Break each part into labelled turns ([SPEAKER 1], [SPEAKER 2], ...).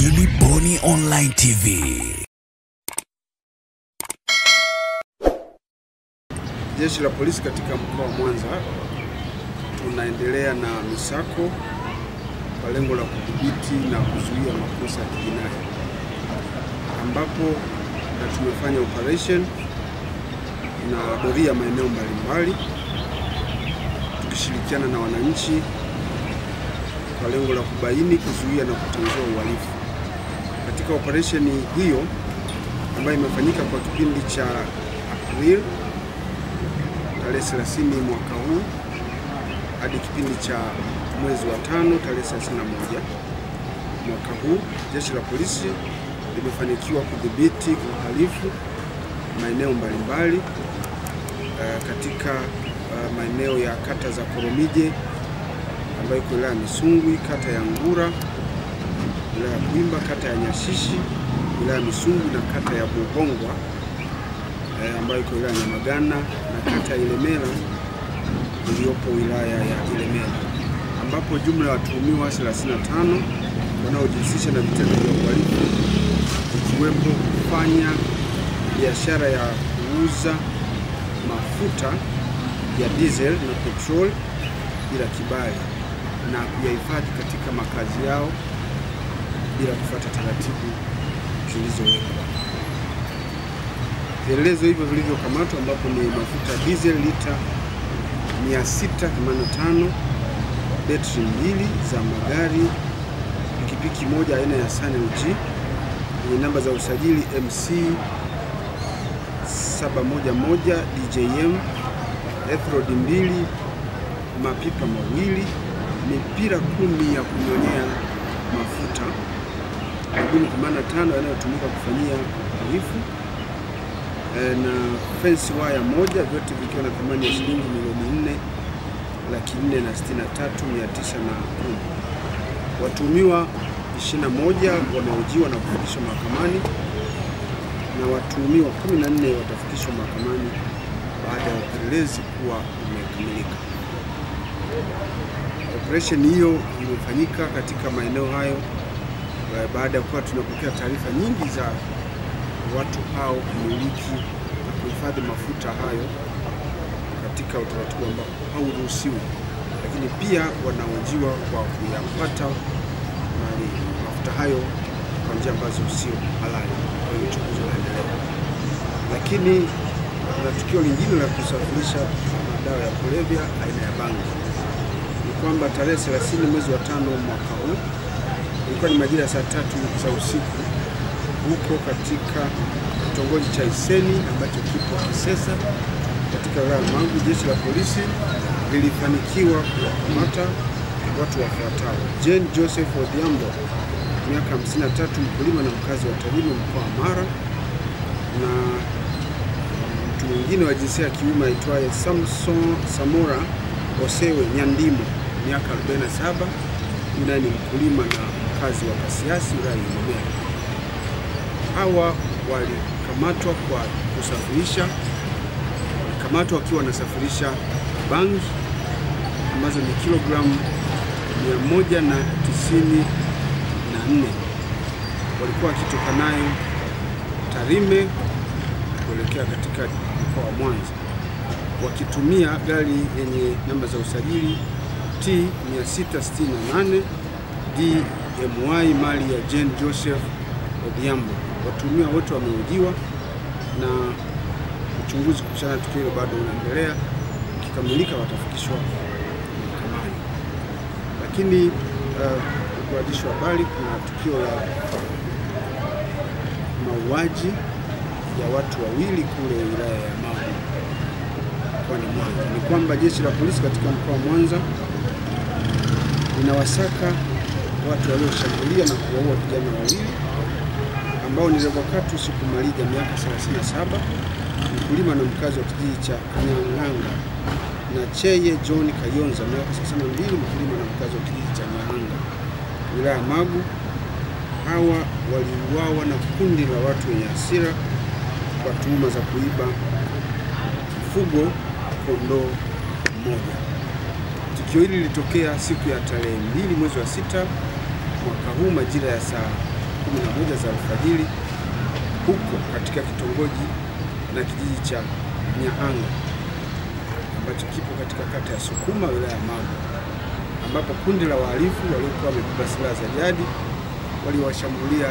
[SPEAKER 1] Gilly Bonny Online TV.
[SPEAKER 2] Jeshi la polisi katika mkoa wa Mwanza tunaendelea na misako kwa lengo la kudhibiti na kuzuia makosa ya jinai, ambapo tumefanya operation na doria maeneo mbalimbali tukishirikiana na wananchi kwa lengo la kubaini, kuzuia na kutanzua uhalifu. Katika operation hiyo ambayo imefanyika kwa kipindi cha April tarehe 30 mwaka huu hadi kipindi cha mwezi wa 5 tarehe 31 mwaka huu, jeshi la polisi limefanikiwa kudhibiti uhalifu maeneo mbalimbali katika maeneo ya kata za Koromije ambayo iko wilaya ya Misungwi, kata ya Ngura, wilaya ya Kwimba, kata ya Nyashishi, wilaya ya Misungwi, na kata ya Bugongwa ambayo iko wilaya ya Nyamagana, na kata ya Ilemela iliyopo wilaya ya Ilemela, ambapo jumla ya watuhumiwa 35 wanaojihusisha na vitendo vya uhalifu ikiwepo kufanya biashara ya kuuza mafuta ya diesel na petrol bila kibali na kuyahifadhi katika makazi yao bila kufuata taratibu zilizowekwa. Vielelezo hivyo vilivyokamatwa ambapo ni mafuta diesel lita 685, betri 2 za magari, pikipiki moja aina ya Sanel G yenye namba za usajili MC 711 DJM, Ethrod 2, mapipa mawili, mipira 10 ya kunyonyea mafuta, madumu 85 yanayotumika kufanyia uhalifu, na fence wire moja, vyote vikiwa na thamani ya shilingi milioni 4,463,910. Watuhumiwa 21 wamehojiwa na kufikishwa mahakamani na watuhumiwa 14 watafikishwa mahakamani baada ya upelelezi kuwa umekamilika. Operation hiyo imefanyika katika maeneo hayo baada ya kuwa tunapokea taarifa nyingi za watu hao kumiliki na kuhifadhi mafuta hayo katika utaratibu ambao hauruhusiwi, lakini pia wanahojiwa kwa kuyapata mafuta hayo kwa njia ambazo sio halali. Kwa hiyo uchunguzi unaendelea. Lakini kuna tukio lingine la kusafirisha madawa ya kulevya aina ya bangi. Ni kwamba tarehe 30 mwezi wa 5 mwaka huu, ilikuwa ni majira ya saa 3 za usiku, huko katika kitongoji cha Iseni ambacho kipo Kisesa katika wilaya ya Magu, jeshi la polisi lilifanikiwa kuwakamata watu wafuatao: Jane Joseph Odhiambo, miaka 53, mkulima na mkazi wa Tarime, mkoa wa Mara, na mtu mwingine wa jinsia ya kiume aitwaye Samora Osewe Nyandimo, miaka 47, naye ni mkulima na mkazi wa Kasiasi, wilaya ya Ilemela. Hawa walikamatwa kwa kusafirisha, walikamatwa wakiwa wanasafirisha bangi ambazo ni kilogramu 194. Walikuwa wakitoka nayo Tarime kuelekea katika mkoa wa Mwanza wakitumia gari yenye namba za usajili T 668 DMY mali ya Jane Joseph Odhiambo. Watuhumiwa wote wamehojiwa na uchunguzi kuhusiana na tukio hilo bado unaendelea. Ukikamilika watafikishwa mahakamani. Lakini waandishi wa habari, kuna tukio la mauaji ya watu wawili kule wilaya ya Magu mkoani Mwanza. Ni kwamba jeshi la polisi katika mkoa wa Mwanza linawasaka watu walioshambulia na kuwaua vijana wawili ambao ni Revocatus Kumalija, miaka 37, mkulima na mkazi wa kijiji cha Nyahanga, na Cheye John Kayonza, miaka 32, mkulima na mkazi wa kijiji cha Nyahanga, wilaya ya Magu. Hawa waliuawa na kundi la watu wenye hasira kwa tuhuma za kuiba mfugo kondoo mmoja. Tukio hili lilitokea siku ya tarehe 2 mwezi wa 6 mwaka huu majira ya saa 11 za alfajiri huko katika kitongoji na kijiji cha Nyahanga ambacho kipo katika kata ya Sukuma, wilaya ya Magu, ambapo kundi la wahalifu waliokuwa wamebeba silaha za jadi waliwashambulia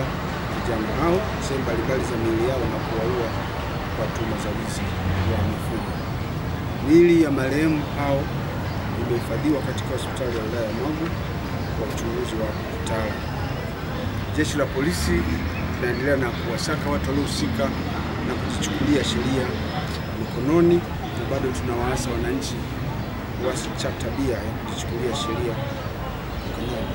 [SPEAKER 2] vijana hao sehemu mbalimbali za miili yao na kuwaua kwa tuhuma za wizi wa mifugo. Miili ya marehemu hao imehifadhiwa katika hospitali ya wilaya ya Magu kwa uchunguzi wa kitaalamu. Jeshi la polisi linaendelea na kuwasaka watu waliohusika na kujichukulia sheria mikononi, na bado tunawaasa wananchi wasiache tabia ya kujichukulia sheria mikononi.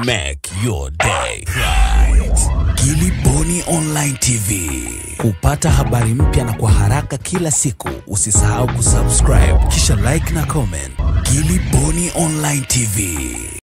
[SPEAKER 1] Make your day right. Gilly Bonny Online TV. Kupata habari mpya na kwa haraka kila siku, usisahau kusubscribe kisha like na comment. Gilly Bonny Online TV.